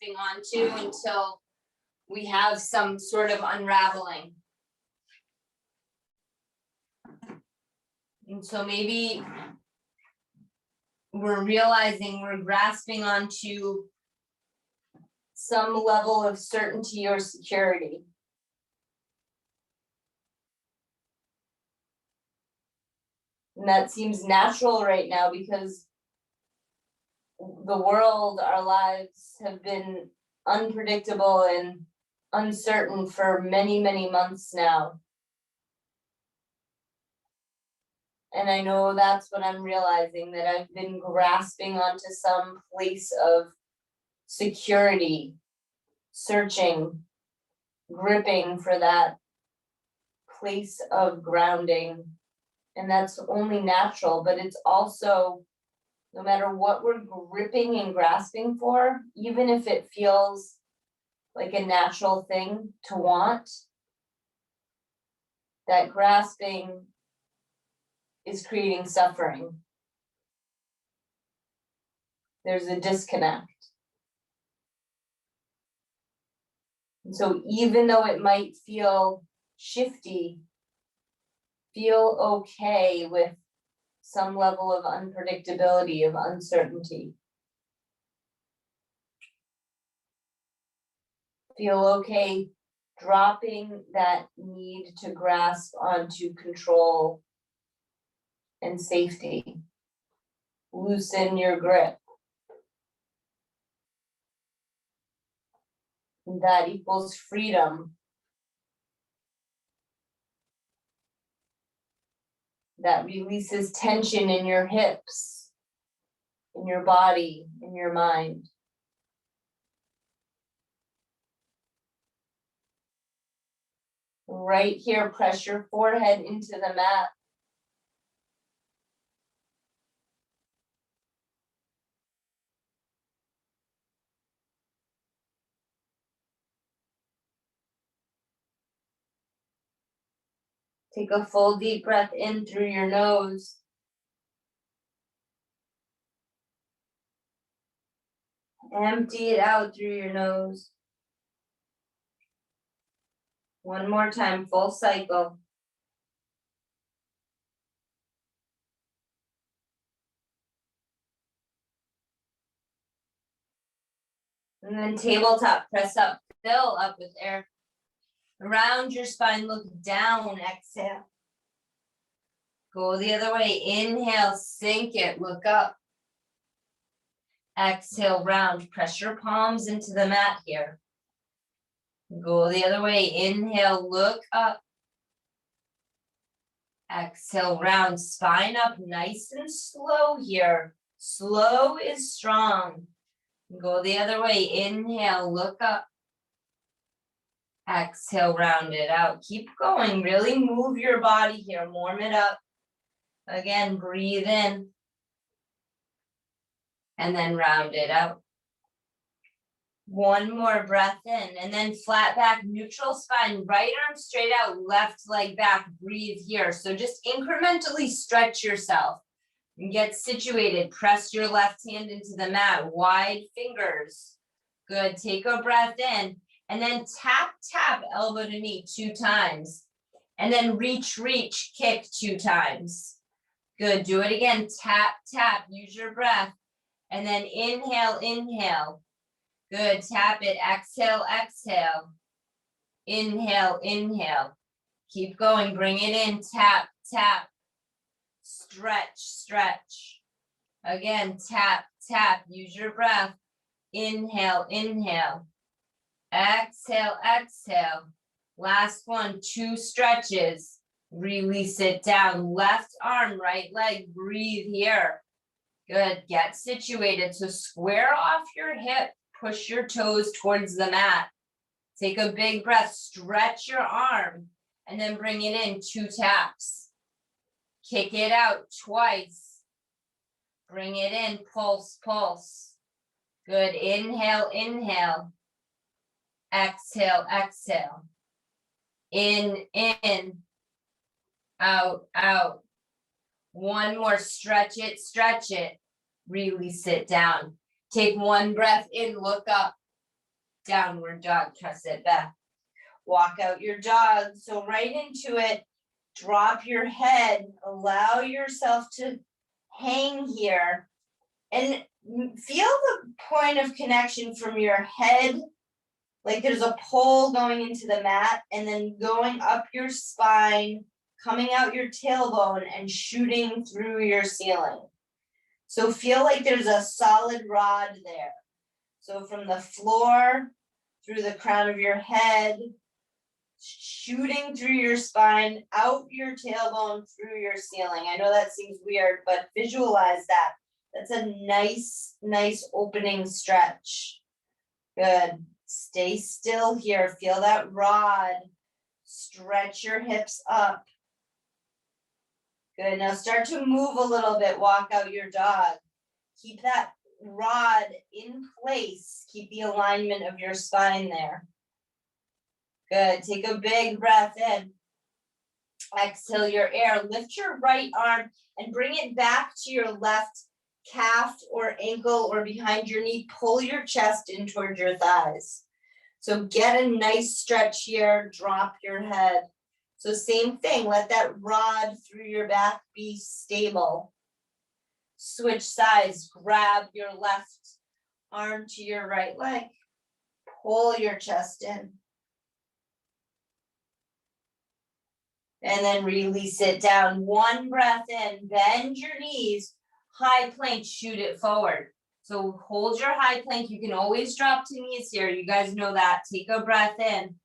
grasping onto until we have some sort of unraveling. And so maybe we're realizing we're grasping onto some level of certainty or security. And that seems natural right now because the world, our lives have been unpredictable and uncertain for many, many months now. And I know that's what I'm realizing, that I've been grasping onto some place of security, searching, gripping for that place of grounding. And that's only natural, but it's also, no matter what we're gripping and grasping for, even if it feels like a natural thing to want, that grasping is creating suffering. There's a disconnect. And so even though it might feel shifty, feel okay with some level of unpredictability, of uncertainty. Feel okay dropping that need to grasp onto control and safety. Loosen your grip. That equals freedom. That releases tension in your hips, in your body, in your mind. Right here, press your forehead into the mat. Take a full deep breath in through your nose. Empty it out through your nose. One more time, full cycle. And then tabletop, press up, fill up with air. Around your spine, look down, exhale. Go the other way, inhale, sink it, look up. Exhale, round, press your palms into the mat here. Go the other way, inhale, look up. Exhale, round, spine up, nice and slow here. Slow is strong. Go the other way, inhale, look up. Exhale, round it out. Keep going, really move your body here, warm it up. Again, breathe in. And then round it out. One more breath in, and then flat back, neutral spine, right arm straight out, left leg back, breathe here. So just incrementally stretch yourself and get situated. Press your left hand into the mat, wide fingers. Good, take a breath in, and then tap, tap, elbow to knee 2 times. And then reach, reach, kick 2 times. Good, do it again, tap, tap, use your breath. And then inhale, inhale. Good, tap it, exhale, exhale. Inhale, inhale. Keep going, bring it in, tap, tap. Stretch, stretch. Again, tap, tap, use your breath. Inhale, inhale. Exhale, exhale. Last one, 2 stretches. Release it down, left arm, right leg, breathe here. Good, get situated, so square off your hip. Push your toes towards the mat. Take a big breath, stretch your arm, and then bring it in 2 taps. Kick it out twice. Bring it in, pulse, pulse. Good, inhale, inhale. Exhale, exhale. In, out, out. One more, stretch it, release it down. Take one breath in, look up. Downward dog, press it back. Walk out your dog. So right into it, drop your head, allow yourself to hang here and feel the point of connection from your head, like there's a pole going into the mat and then going up your spine, coming out your tailbone and shooting through your ceiling. So feel like there's a solid rod there. So from the floor, through the crown of your head, shooting through your spine, out your tailbone, through your ceiling. I know that seems weird, but visualize that. That's a nice opening stretch. Good. Stay still here. Feel that rod. Stretch your hips up. Good. Now start to move a little bit. Walk out your dog. Keep that rod in place. Keep the alignment of your spine there. Good. Take a big breath in. Exhale your air. Lift your right arm and bring it back to your left calf or ankle or behind your knee. Pull your chest in towards your thighs. So get a nice stretch here. Drop your head. So same thing. Let that rod through your back be stable. Switch sides. Grab your left arm to your right leg. Pull your chest in. And then release it down. One breath in. Bend your knees. High plank, shoot it forward. So hold your high plank. You can always drop to knees here. You guys know that. Take a breath in.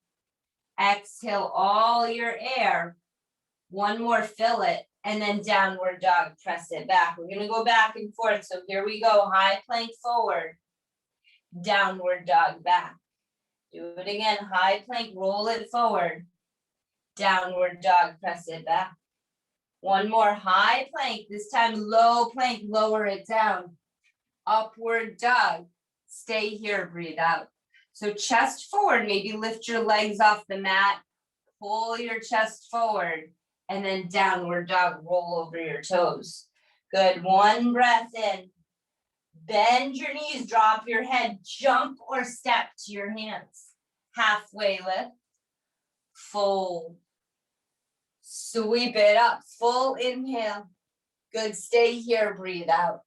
Exhale all your air. One more, fill it. And then downward dog, press it back. We're going to go back and forth. So here we go. High plank forward. Downward dog back. Do it again. High plank, roll it forward. Downward dog, press it back. One more, high plank, this time low plank, lower it down. Upward dog, stay here, breathe out. So chest forward, maybe lift your legs off the mat, pull your chest forward, and then downward dog, roll over your toes. Good, one breath in. Bend your knees, drop your head, jump or step to your hands. Halfway lift, fold. Sweep it up, full inhale. Good, stay here, breathe out.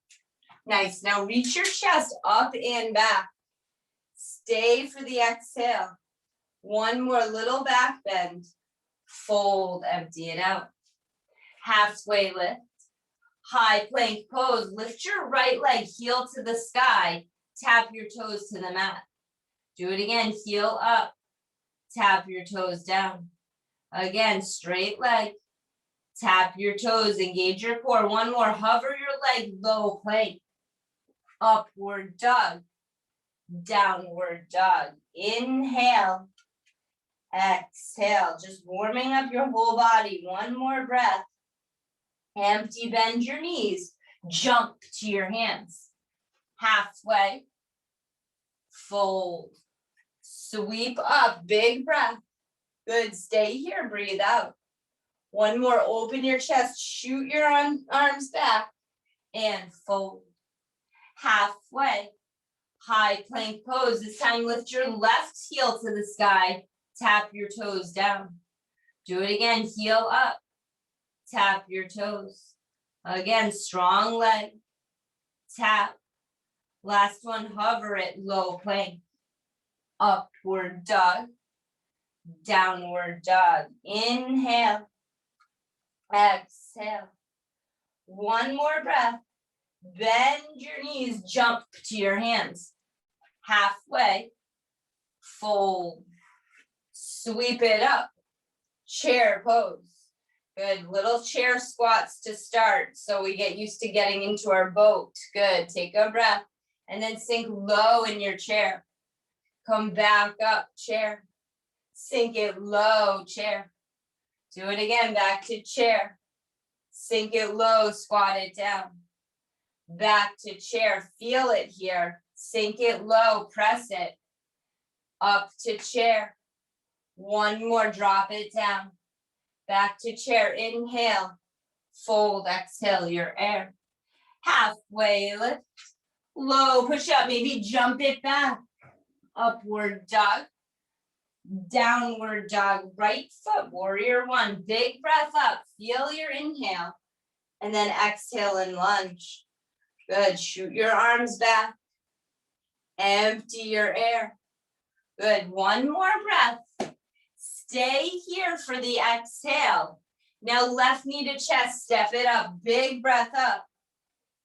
Nice, now reach your chest up and back. Stay for the exhale. One more little back bend. Fold, empty it out. Halfway lift. High plank pose, lift your right leg, heel to the sky. Tap your toes to the mat. Do it again, heel up. Tap your toes down. Again, straight leg, tap your toes, engage your core. One more, hover your leg, low plank. Upward dog, downward dog. Inhale, exhale, just warming up your whole body. One more breath. Empty, bend your knees, jump to your hands. Halfway, fold, sweep up, big breath. Good, stay here, breathe out. One more, open your chest, shoot your arms back, and fold. Halfway, high plank pose. This time lift your left heel to the sky, tap your toes down. Do it again, heel up, tap your toes. Again, strong leg, tap. Last one, hover it, low plank. Upward dog. Downward dog. Inhale. Exhale. One more breath. Bend your knees, jump to your hands. Halfway. Fold. Sweep it up. Chair pose. Good. Little chair squats to start so we get used to getting into our boat. Good. Take a breath and then sink low in your chair. Come back up, chair. Sink it low, chair. Do it again, back to chair. Sink it low, squat it down. Back to chair, feel it here. Sink it low, press it. Up to chair. One more, drop it down. Back to chair, inhale. Fold, exhale your air. Halfway lift. Low, push up, maybe jump it back. Upward dog. Downward dog, right foot, warrior one. Big breath up, feel your inhale. And then exhale and lunge. Good, shoot your arms back. Empty your air. Good, one more breath. Stay here for the exhale. Now left knee to chest, step it up, big breath up.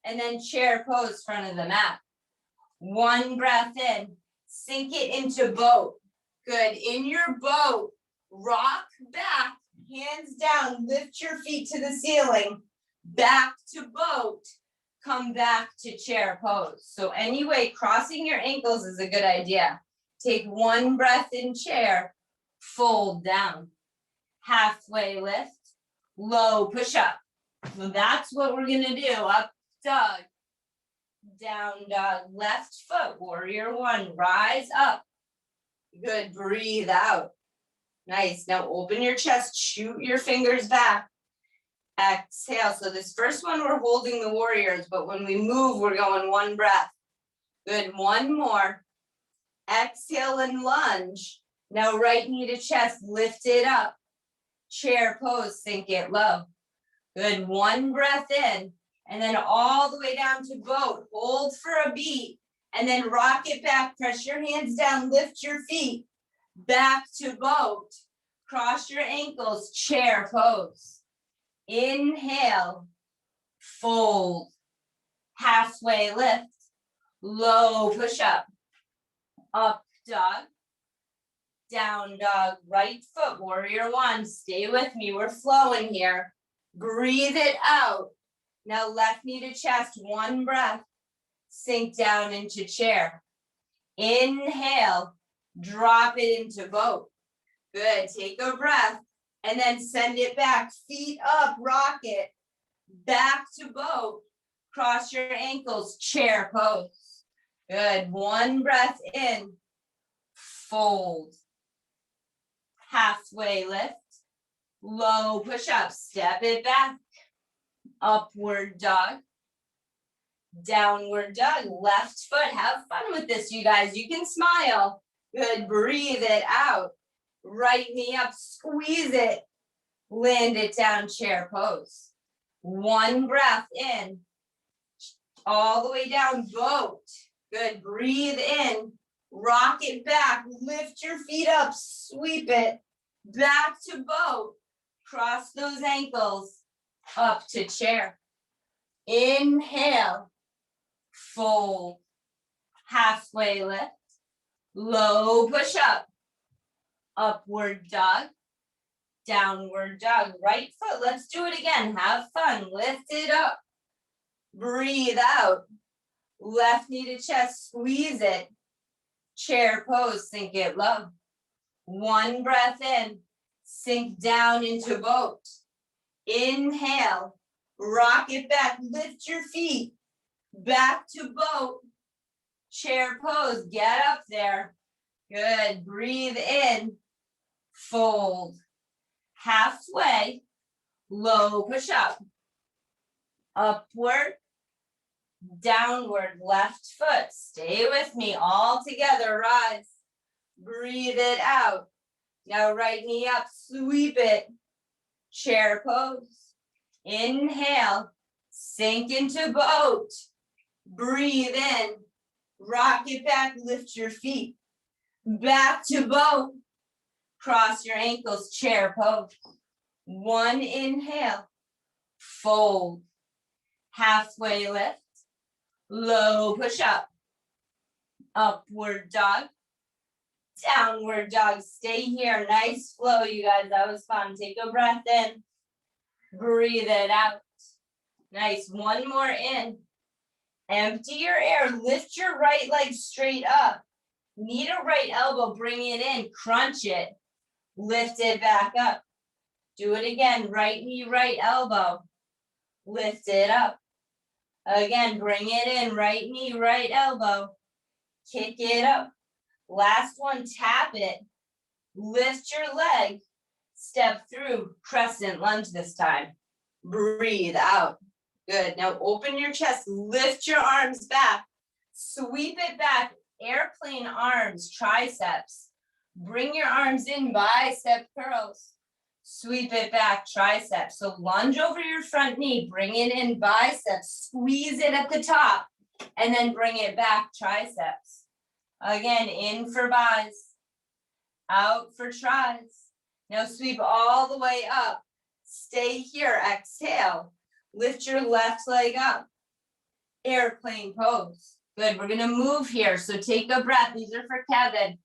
And then chair pose, front of the mat. One breath in, sink it into boat. Good, in your boat, rock back, hands down, lift your feet to the ceiling. Back to boat, come back to chair pose. So anyway, crossing your ankles is a good idea. Take one breath in chair, fold down. Halfway lift, low push up. So that's what we're gonna do. Up dog, down dog, left foot, warrior one, rise up. Good, breathe out. Nice, now open your chest, shoot your fingers back. Exhale, so this first one we're holding the warriors, but when we move, we're going one breath. Good, one more. Exhale and lunge. Now right knee to chest, lift it up. Chair pose, sink it low. Good, one breath in, and then all the way down to boat. Hold for a beat, and then rock it back, press your hands down, lift your feet. Back to boat. Cross your ankles, chair pose. Inhale, fold. Halfway lift, low push up. Up dog, down dog, right foot, warrior one. Stay with me, we're flowing here. Breathe it out. Now left knee to chest, one breath. Sink down into chair. Inhale, drop it into boat. Good, take a breath and then send it back. Feet up, rock it. Back to boat. Cross your ankles, chair pose. Good, one breath in, fold. Halfway lift, low push up, step it back. Upward dog, downward dog, left foot. Have fun with this, you guys. You can smile. Good, breathe it out. Right knee up, squeeze it. Land it down, chair pose. One breath in, all the way down, boat. Good, breathe in, rock it back, lift your feet up, sweep it. Back to boat, cross those ankles, up to chair. Inhale, fold. Halfway lift, low push up. Upward dog, downward dog, right foot. Let's do it again. Have fun. Lift it up. Breathe out. Left knee to chest, squeeze it. Chair pose, sink it low. One breath in, sink down into boat. Inhale, rock it back, lift your feet. Back to boat. Chair pose, get up there. Good, breathe in. Fold. Halfway, low push up. Upward, downward, left foot. Stay with me, all together, rise. Breathe it out. Now right knee up, sweep it. Chair pose. Inhale, sink into boat. Breathe in, rock it back, lift your feet. Back to boat. Cross your ankles, chair pose. One inhale, fold. Halfway lift, low push up. Upward dog, downward dog. Stay here, nice flow, you guys, that was fun. Take a breath in, breathe it out. Nice, one more in. Empty your air, lift your right leg straight up. Knee to right elbow, bring it in, crunch it. Lift it back up. Do it again, right knee, right elbow. Lift it up. Again, bring it in, right knee, right elbow. Kick it up. Last one, tap it. Lift your leg. Step through, crescent lunge this time. Breathe out. Good, now open your chest, lift your arms back. Sweep it back, airplane arms, triceps. Bring your arms in, bicep curls. Sweep it back, triceps. So lunge over your front knee, bring it in, biceps, squeeze it at the top, and then bring it back, triceps. Again, in for bis, out for tris. Now sweep all the way up. Stay here, exhale. Lift your left leg up. Airplane pose. Good, we're gonna move here. So take a breath, these are for Kevin.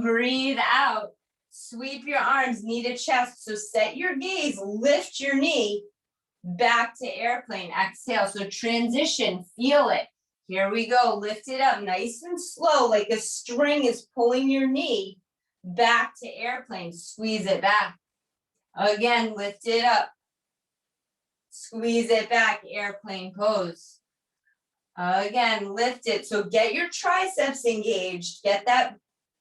Breathe out, sweep your arms, knee to chest. So set your gaze, lift your knee, back to airplane, exhale. So transition, feel it. Here we go, lift it up nice and slow, like a string is pulling your knee back to airplane, squeeze it back. Again, lift it up, squeeze it back, airplane pose. Again, lift it. So get your triceps engaged, get that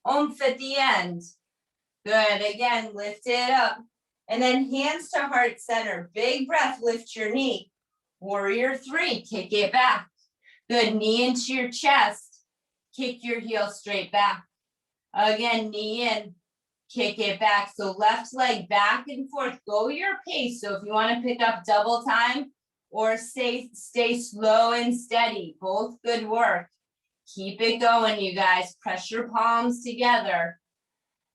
oomph at the end. Good, again, lift it up. And then hands to heart center, big breath, lift your knee. Warrior three, kick it back. Good, knee into your chest, kick your heel straight back. Again, knee in, kick it back. So left leg back and forth, go your pace. So if you want to pick up double time or stay slow and steady, both good work. Keep it going, you guys. Press your palms together.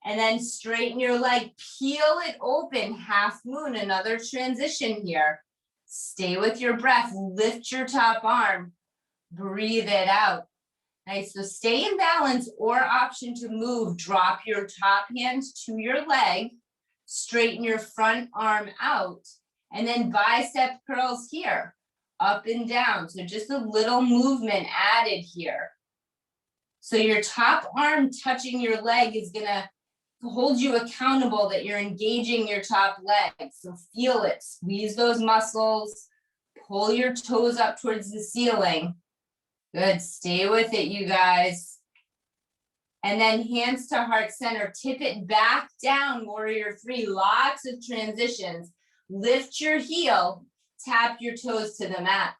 And then straighten your leg, peel it open, half moon, another transition here. Stay with your breath, lift your top arm, breathe it out. Nice, so stay in balance or option to move. Drop your top hand to your leg, straighten your front arm out, and then bicep curls here, up and down. So just a little movement added here. So your top arm touching your leg is gonna hold you accountable that you're engaging your top leg. So feel it, squeeze those muscles, pull your toes up towards the ceiling. Good, stay with it, you guys. And then hands to heart center, tip it back down, warrior three, lots of transitions. Lift your heel, tap your toes to the mat.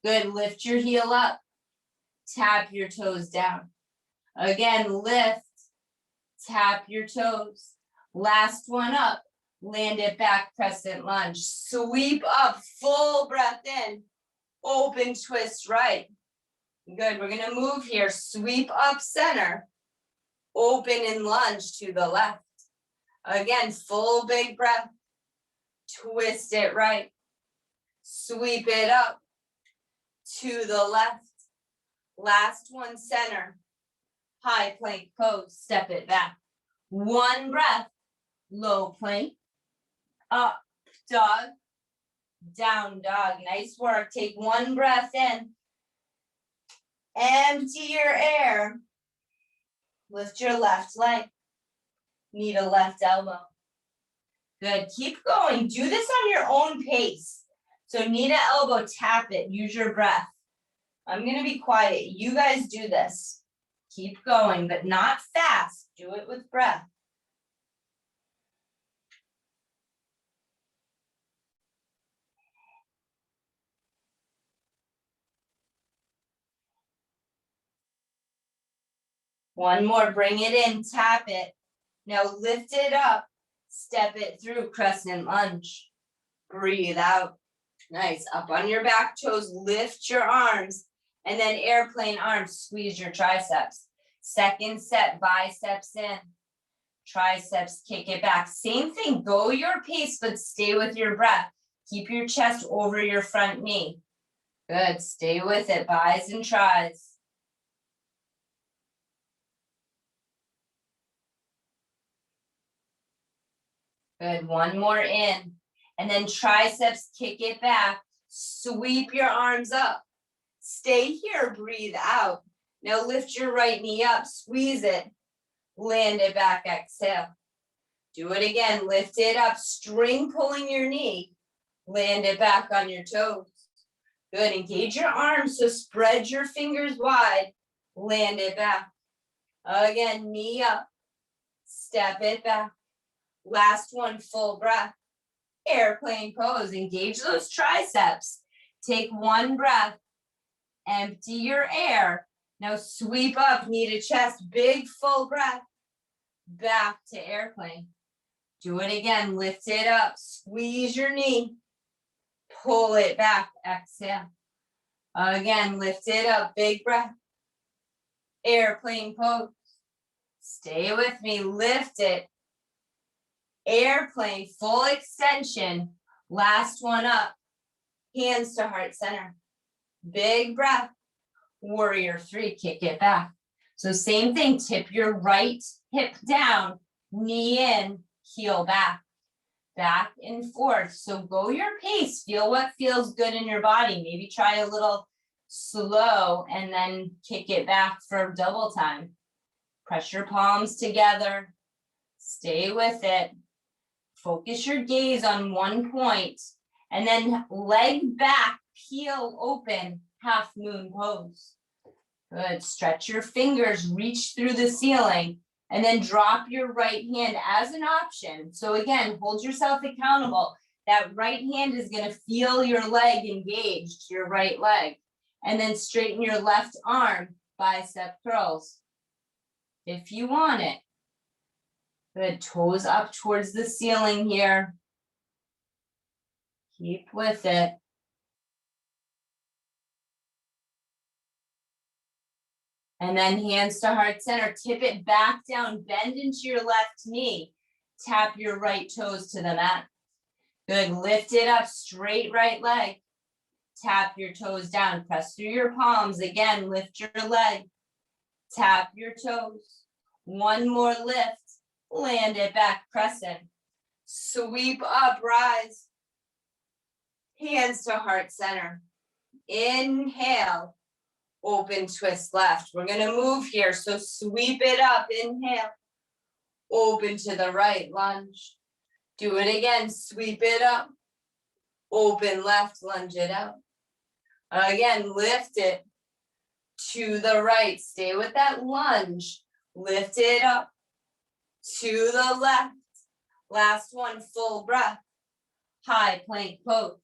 Good, lift your heel up, tap your toes down. Again, lift, tap your toes. Last one up, land it back, crescent lunge. Sweep up, full breath in, open twist right. Good, we're gonna move here, sweep up center, open and lunge to the left. Again, full big breath, twist it right, sweep it up to the left. Last one, center, high plank pose, step it back. One breath, low plank, up dog, down dog. Nice work. Take one breath in. Empty your air. Lift your left leg. Knee to left elbow. Good. Keep going. Do this on your own pace. So knee to elbow, tap it. Use your breath. I'm going to be quiet. You guys do this. Keep going, but not fast. Do it with breath. One more, bring it in, tap it. Now lift it up, step it through, crescent lunge. Breathe out. Nice, up on your back toes, lift your arms, and then airplane arms, squeeze your triceps. Second set, biceps in, triceps, kick it back. Same thing, go your pace, but stay with your breath. Keep your chest over your front knee. Good, stay with it, bis and tris. Good, one more in, and then triceps, kick it back, sweep your arms up, stay here, breathe out. Now lift your right knee up, squeeze it, land it back, exhale. Do it again, lift it up, string pulling your knee, land it back on your toes. Good, engage your arms, so spread your fingers wide, land it back. Again, knee up, step it back. Last one, full breath. Airplane pose, engage those triceps. Take one breath, empty your air, Now sweep up, knee to chest, big full breath. Back to airplane. Do it again, lift it up, squeeze your knee. Pull it back, exhale. Again, lift it up, big breath. Airplane pose. Stay with me, lift it. Airplane, full extension. Last one up. Hands to heart center. Big breath. Warrior 3, kick it back. So same thing, tip your right hip down, knee in, heel back. Back and forth. So go your pace. Feel what feels good in your body. Maybe try a little slow and then kick it back for double time. Press your palms together. Stay with it. Focus your gaze on one point. And then leg back, peel open, half moon pose. Good. Stretch your fingers, reach through the ceiling. And then drop your right hand as an option. So again, hold yourself accountable. That right hand is going to feel your leg engaged, your right leg. And then straighten your left arm, bicep curls. If you want it. Good, toes up towards the ceiling here. Keep with it. And then hands to heart center, tip it back down, bend into your left knee. Tap your right toes to the mat. Good, lift it up, straight right leg. Tap your toes down, press through your palms. Again, lift your leg. Tap your toes. One more lift, land it back, crescent. Sweep up, rise. Hands to heart center. Inhale. Open twist left. We're going to move here. So sweep it up. Inhale. Open to the right. Lunge. Do it again. Sweep it up. Open left. Lunge it out. Again, lift it to the right. Stay with that lunge. Lift it up to the left. Last one. Full breath. High plank pose.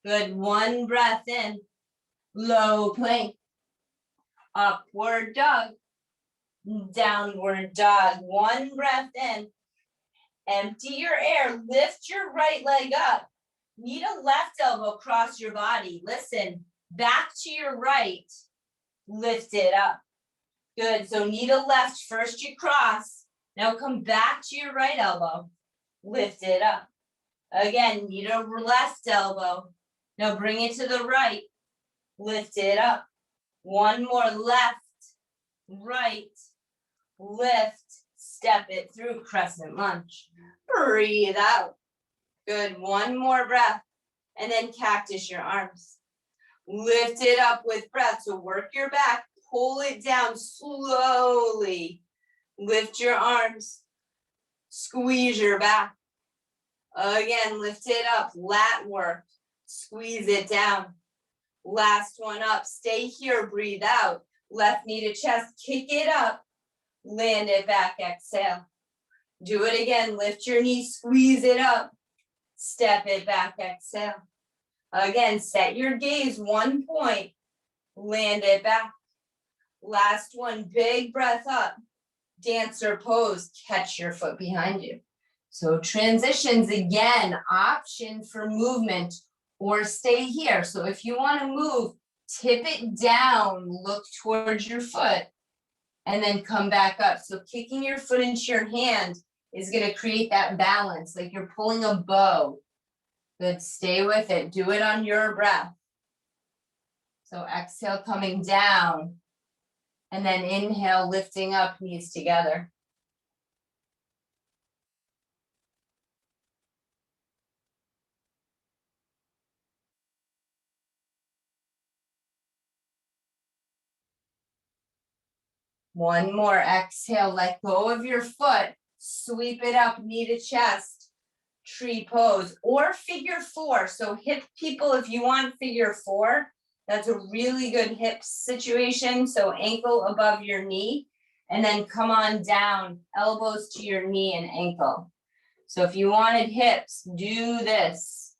Good. One breath in. Low plank. Upward dog, downward dog. One breath in. Empty your air. Lift your right leg up. Need a left elbow across your body. Listen, back to your right. Lift it up. Good. So need a left. First you cross. Now come back to your right elbow. Lift it up. Again, need a left elbow. Now bring it to the right. Lift it up. One more, left, right, lift, step it through, crescent lunge. Breathe out. Good, one more breath. And then cactus your arms. Lift it up with breath. So work your back, pull it down slowly. Lift your arms, squeeze your back. Again, lift it up, lat work, squeeze it down. Last one up, stay here, breathe out. Left knee to chest, kick it up. Land it back, exhale. Do it again, lift your knee, squeeze it up. Step it back, exhale. Again, set your gaze, one point. Land it back. Last one, big breath up. Dancer pose, catch your foot behind you. So transitions, again, option for movement. Or stay here. So if you want to move, tip it down, look towards your foot, and then come back up. So kicking your foot into your hand is going to create that balance, like you're pulling a bow. Good, stay with it. Do it on your breath. So exhale, coming down, and then inhale, lifting up, knees together. One more, exhale, let go of your foot, sweep it up, knee to chest, tree pose, or figure four. So hip people, if you want figure four, that's a really good hip situation. So ankle above your knee, and then come on down, elbows to your knee and ankle. So if you wanted hips, do this.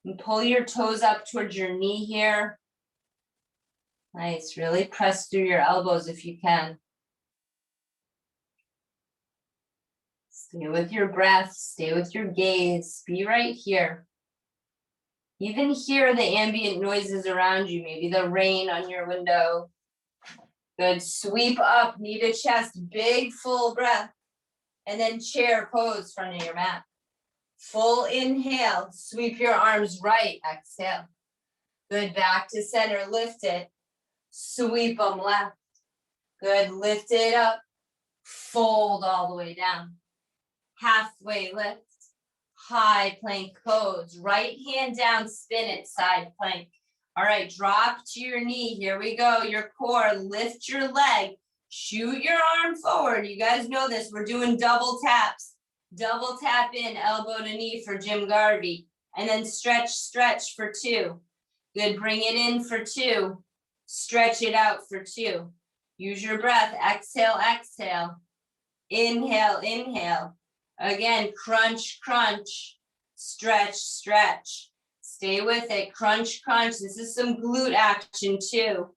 And pull your toes up towards your knee here. Nice, really press through your elbows if you can. Stay with your breath, stay with your gaze, be right here. Even hear the ambient noises around you, maybe the rain on your window. Good, sweep up, knee to chest, big full breath. And then chair pose, front of your mat. Full inhale, sweep your arms right, exhale. Good, back to center, lift it. Sweep them left. Good, lift it up. Fold all the way down. Halfway lift. High plank pose. Right hand down, spin it, side plank. All right, drop to your knee. Here we go. Your core, lift your leg. Shoot your arm forward. You guys know this. We're doing double taps. Double tap in, elbow to knee for Jim Garvey. And then stretch, stretch for 2. Good, bring it in for 2. Stretch it out for 2. Use your breath. Exhale, exhale. Inhale, inhale. Again, crunch, crunch. Stretch, stretch. Stay with it. Crunch, crunch. This is some glute action too.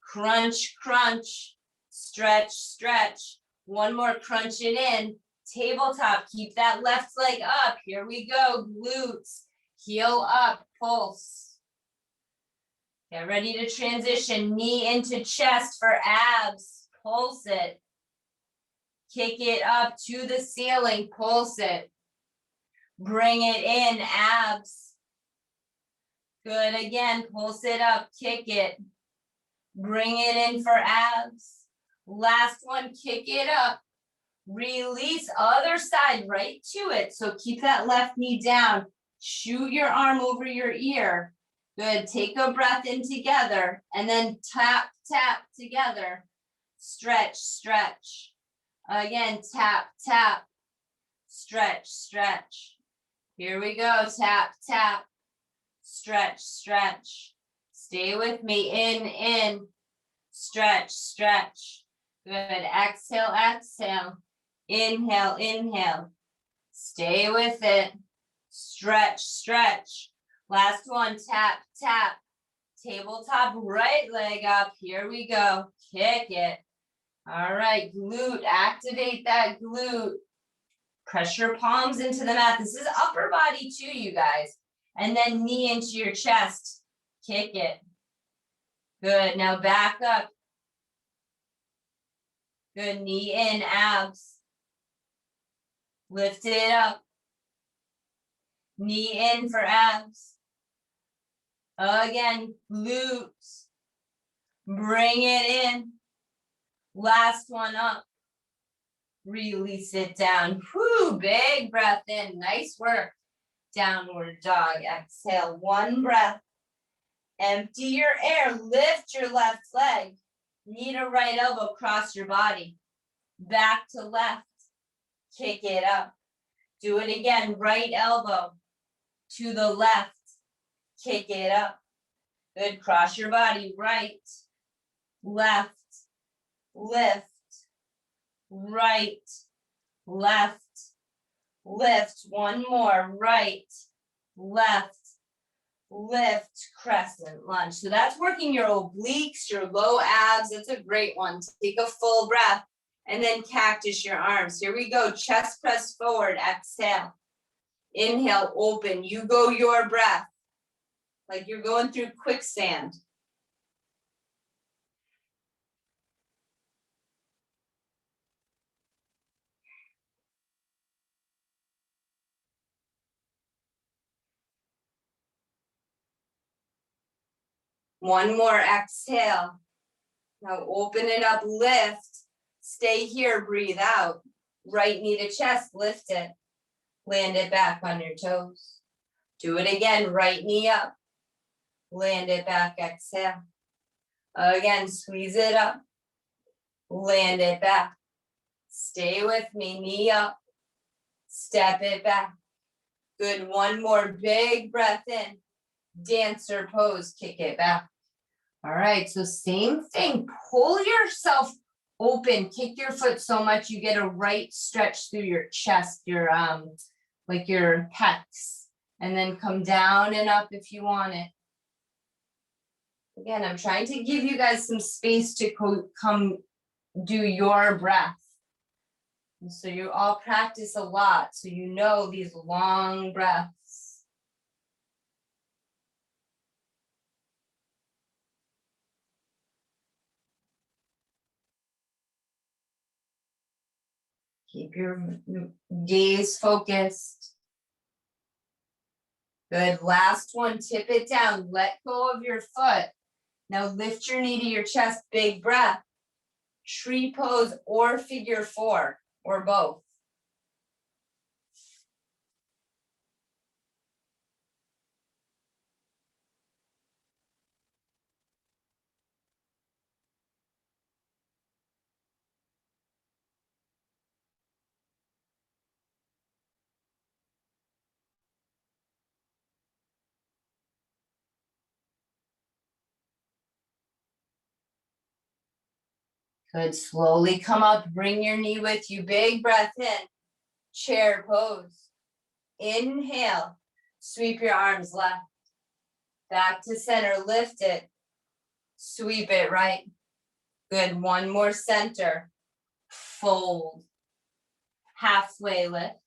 Crunch, crunch. Stretch, stretch. One more, crunch it in. Tabletop, keep that left leg up. Here we go, glutes. Heel up, pulse. Get ready to transition. Knee into chest for abs. Pulse it. Kick it up to the ceiling. Pulse it. Bring it in, abs. Good, again, pulse it up, kick it. Bring it in for abs. Last one, kick it up. Release, other side, right to it. So keep that left knee down. Shoot your arm over your ear. Good, take a breath in together. And then tap, tap together. Stretch, stretch. Again, tap, tap. Stretch, stretch. Here we go, tap, tap. Stretch, stretch. Stay with me, in. Stretch, stretch. Good, exhale, exhale. Inhale, inhale. Stay with it. Stretch, stretch. Last one, tap, tap. Tabletop, right leg up. Here we go. Kick it. All right, glute, activate that glute. Press your palms into the mat. This is upper body too, you guys. And then knee into your chest. Kick it. Good, now back up. Good, knee in, abs. Lift it up. Knee in for abs. Again, glutes. Bring it in. Last one up. Release it down. Whew, big breath in. Nice work. Downward dog. Exhale, one breath. Empty your air. Lift your left leg. Knee to right elbow, cross your body. Back to left. Kick it up. Do it again. Right elbow to the left. Kick it up. Good. Cross your body. Right, left, lift, right, left, lift. One more. Right, left, lift, crescent lunge. So that's working your obliques, your low abs. That's a great one. Take a full breath and then cactus your arms. Here we go. Chest press forward. Exhale. Inhale, open. You go your breath. Like you're going through quicksand. One more, exhale. Now open it up, lift. Stay here, breathe out. Right knee to chest, lift it. Land it back on your toes. Do it again, right knee up. Land it back, exhale. Again, squeeze it up. Land it back. Stay with me, knee up. Step it back. Good, one more big breath in. Dancer pose, kick it back. All right, so same thing. Pull yourself open, kick your foot so much you get a right stretch through your chest, your like your pecs, and then come down and up if you want it. Again, I'm trying to give you guys some space to come do your breath. And so you all practice a lot, so you know these long breaths. Keep your gaze focused. Good, last one, tip it down, let go of your foot. Now lift your knee to your chest, big breath. Tree pose or figure four, or both. Good, slowly come up, bring your knee with you, big breath in, chair pose. Inhale, sweep your arms left, back to center, lift it, sweep it right. Good, one more center, fold, halfway lift,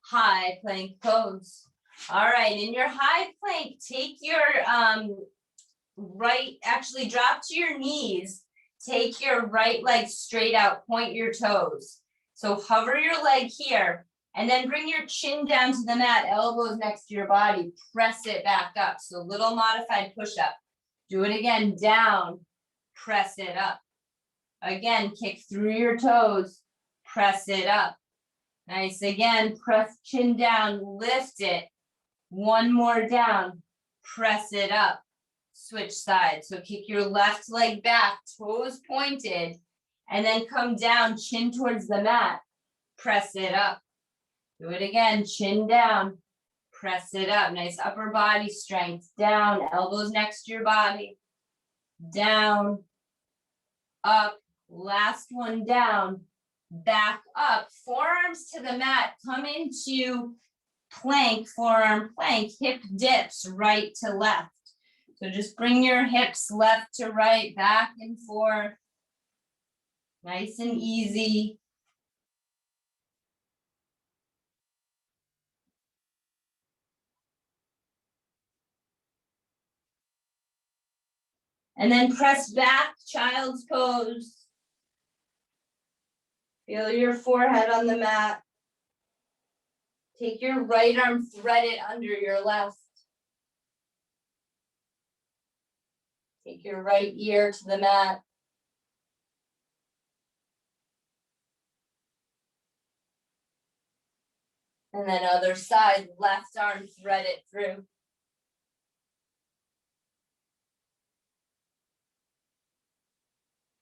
high plank pose. All right, in your high plank, take your right, actually drop to your knees, take your right leg straight out, point your toes. So hover your leg here, and then bring your chin down to the mat, elbows next to your body, press it back up. So little modified push-up. Do it again, down, press it up. Again, kick through your toes, press it up. Nice, again, press chin down, lift it. One more down, press it up. Switch sides. So kick your left leg back, toes pointed, and then come down, chin towards the mat. Press it up. Do it again, chin down, press it up. Nice upper body strength. Down, elbows next to your body. Down, up, last one down, back up. Forearms to the mat, come into plank, forearm plank, hip dips right to left. So just bring your hips left to right, back and forth. Nice and easy. And then press back, child's pose. Feel your forehead on the mat. Take your right arm, thread it under your left. Take your right ear to the mat. And then other side, left arm, thread it through.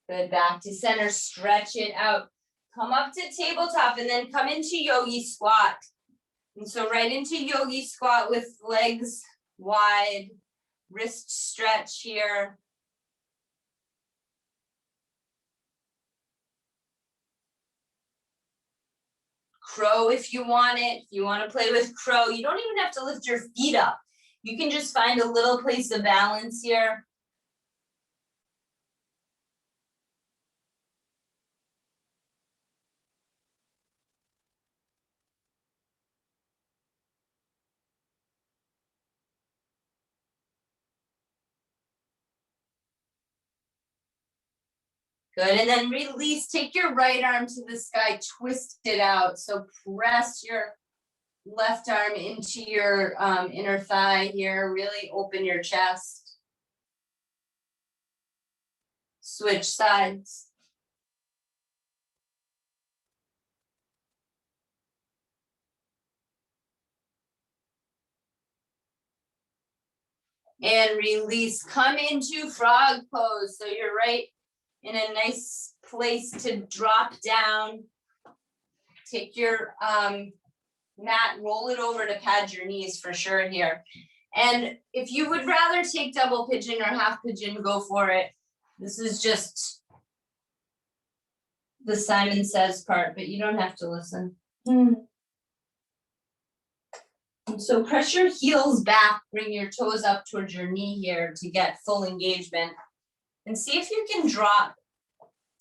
Good, back to center, stretch it out. Come up to tabletop and then come into yogi squat. And so right into yogi squat with legs wide, wrist stretch here. Crow if you want it. If you want to play with crow, you don't even have to lift your feet up. You can just find a little place of balance here. Good, and then release, take your right arm to the sky, twist it out. So press your left arm into your inner thigh here, really open your chest. Switch sides. And release, come into frog pose. So you're right in a nice place to drop down. Take your mat, roll it over to pad your knees for sure here. And if you would rather take double pigeon or half pigeon, go for it. This is just the Simon Says part, but you don't have to listen. And so press your heels back, bring your toes up towards your knee here to get full engagement. And see if you can drop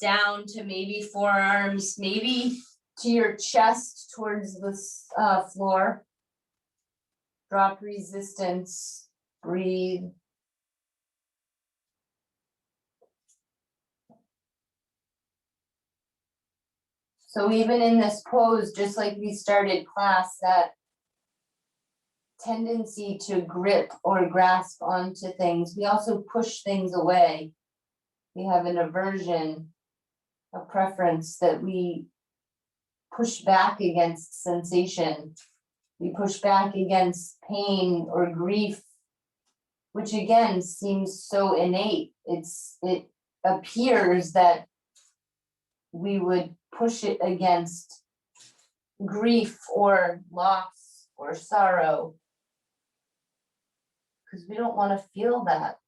down to maybe forearms, maybe to your chest towards the floor. Drop resistance, breathe. So even in this pose, just like we started class, that tendency to grip or grasp onto things, we also push things away. We have an aversion, a preference that we push back against sensation. We push back against pain or grief, which again seems so innate. It appears that we would push it against grief or loss or sorrow because we don't want to feel that.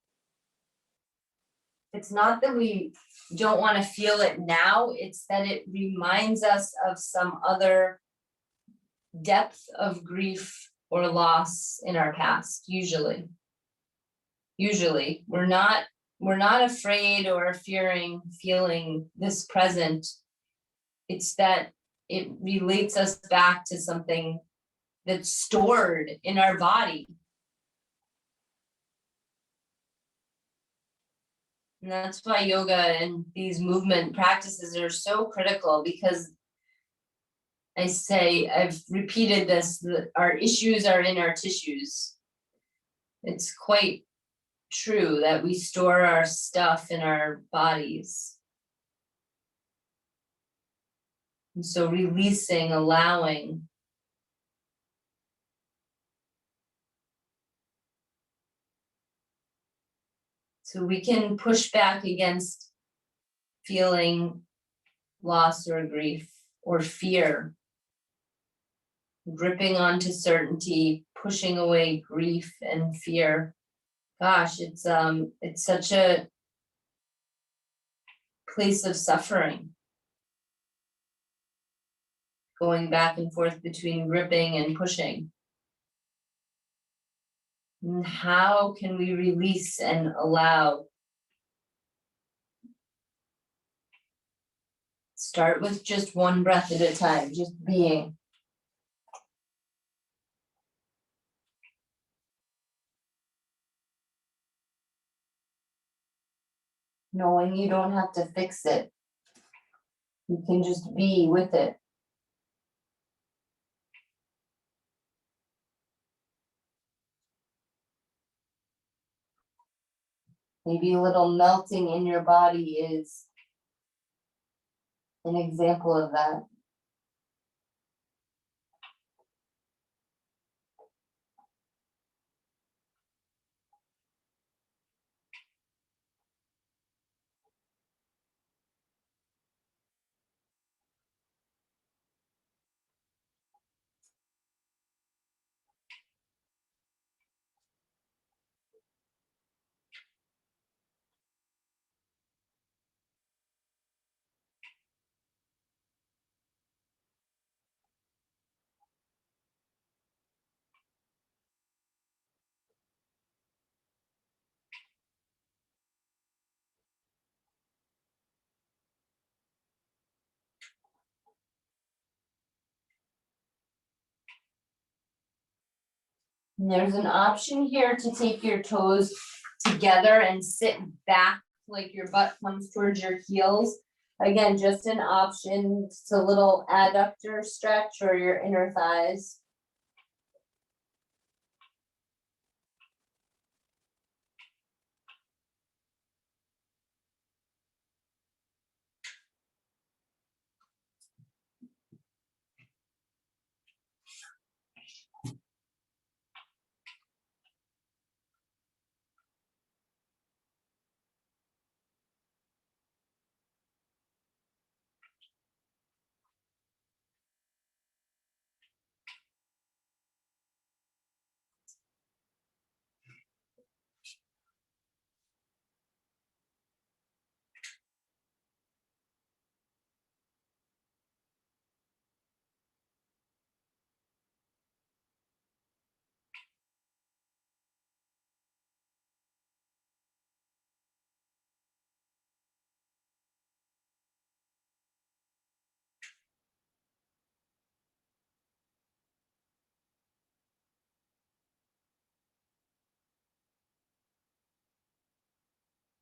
It's not that we don't want to feel it now, it's that it reminds us of some other depth of grief or loss in our past, usually. Usually, we're not afraid or feeling this present. It's that it relates us back to something that's stored in our body. And that's why yoga and these movement practices are so critical, because I've repeated this, that our issues are in our tissues. It's quite true that we store our stuff in our bodies. And so releasing, allowing. So we can push back against feeling loss or grief or fear, gripping onto certainty, pushing away grief and fear. Gosh, it's such a place of suffering, going back and forth between gripping and pushing. And how can we release and allow? Start with just one breath at a time, just being. Knowing you don't have to fix it. You can just be with it. Maybe a little melting in your body is an example of that. And there's an option here to take your toes together and sit back like your butt comes towards your heels. Again, just an option. It's a little adductor stretch or your inner thighs.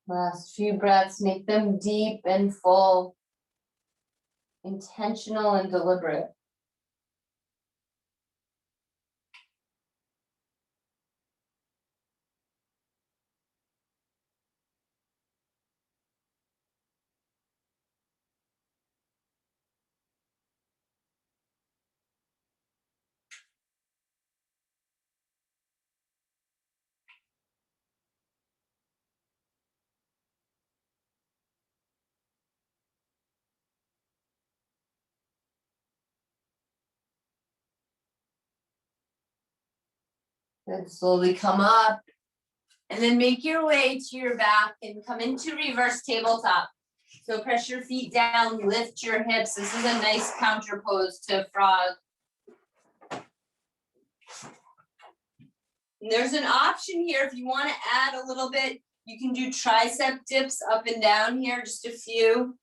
Last few breaths, make them deep and full, intentional and deliberate. Then slowly come up and then make your way to your back and come into reverse tabletop. So press your feet down, lift your hips. This is a nice counter pose to frog. And there's an option here if you want to add a little bit. You can do tricep dips up and down here, just a few.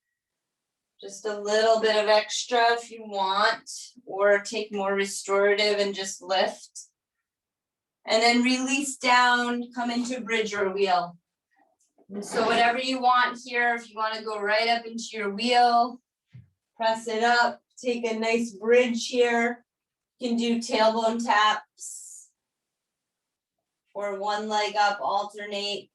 Just a little bit of extra if you want, or take more restorative and just lift. And then release down, come into bridge or wheel. And so whatever you want here, if you want to go right up into your wheel, press it up, take a nice bridge here. You can do tailbone taps or one leg up, alternate.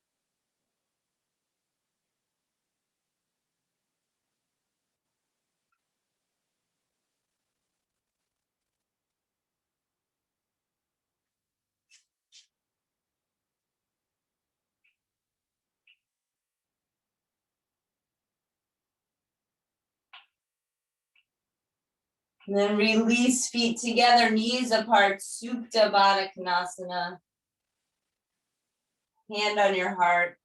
And then release feet together, knees apart, Supta Baddha Konasana. Hand on your heart.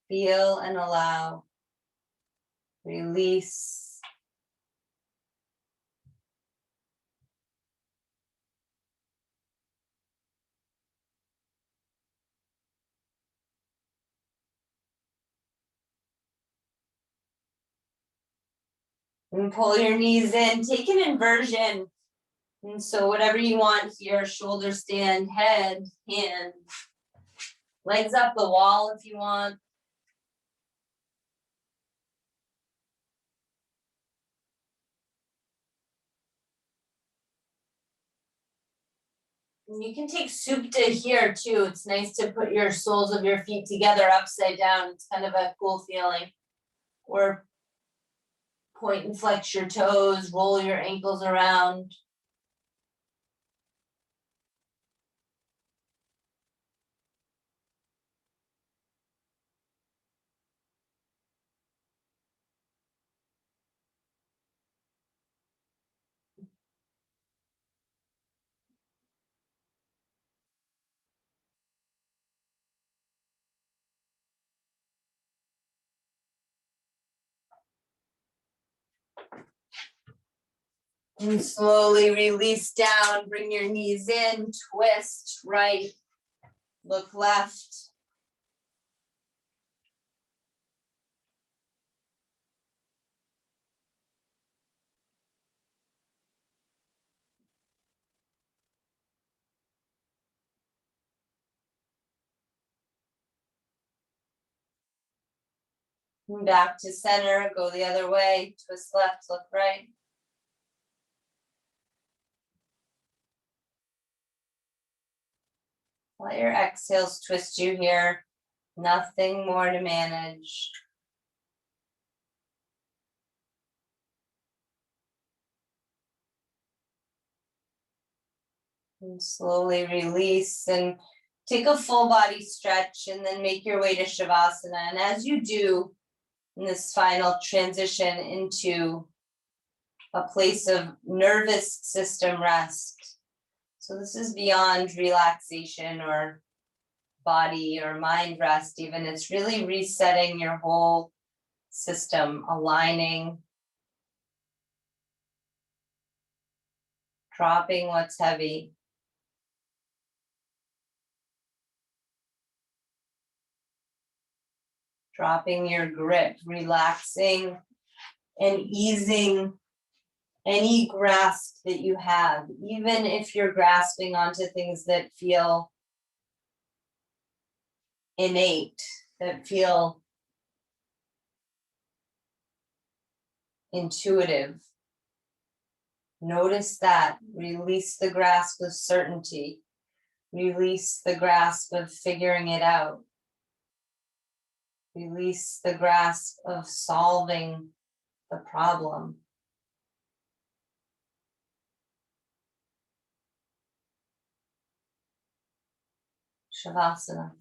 Feel and allow. Release. And pull your knees in, take an inversion. And so whatever you want here, shoulder stand, head, hand. Legs up the wall if you want. And you can take Supta here too. It's nice to put your soles of your feet together upside down. It's kind of a cool feeling. Or point and flex your toes, roll your ankles around. And slowly release down, bring your knees in, twist right, look left. Back to center, go the other way, twist left, look right. Let your exhales twist you here. Nothing more to manage. And slowly release and take a full body stretch and then make your way to Shavasana. And as you do in this final transition into a place of nervous system rest. So this is beyond relaxation or body or mind rest even. It's really resetting your whole system, aligning, dropping what's heavy. Dropping your grip, relaxing and easing any grasp that you have, even if you're grasping onto things that feel innate, that feel intuitive. Notice that. Release the grasp of certainty. Release the grasp of figuring it out. Release the grasp of solving the problem. Shavasana.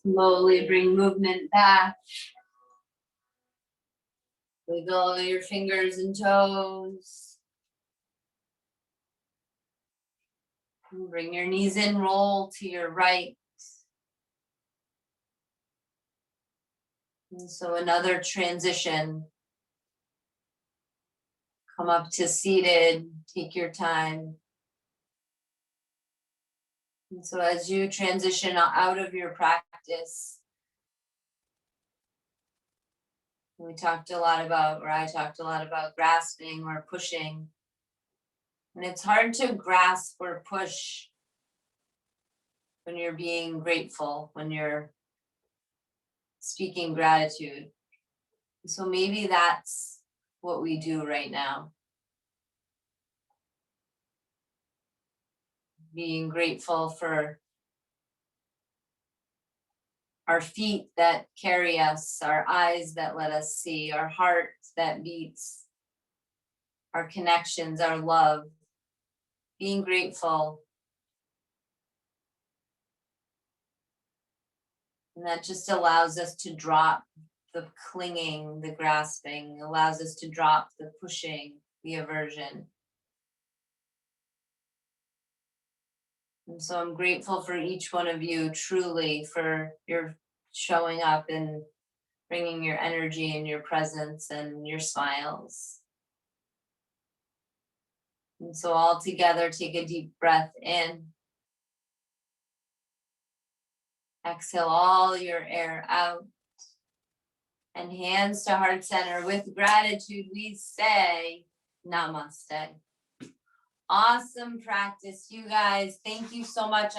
Slowly bring movement back. Wiggle your fingers and toes. And bring your knees in, roll to your right. And so another transition. Come up to seated, take your time. And so as you transition out of your practice, I talked a lot about grasping or pushing. And it's hard to grasp or push when you're being grateful, when you're speaking gratitude. So maybe that's what we do right now. Being grateful for our feet that carry us, our eyes that let us see, our heart that beats, our connections, our love. Being grateful. And that just allows us to drop the clinging, the grasping, allows us to drop the pushing, the aversion. And so I'm grateful for each one of you, truly, for your showing up and bringing your energy and your presence and your smiles. And so all together, take a deep breath in. Exhale all your air out. And hands to heart center. With gratitude, we say namaste. Awesome practice, you guys. Thank you so much.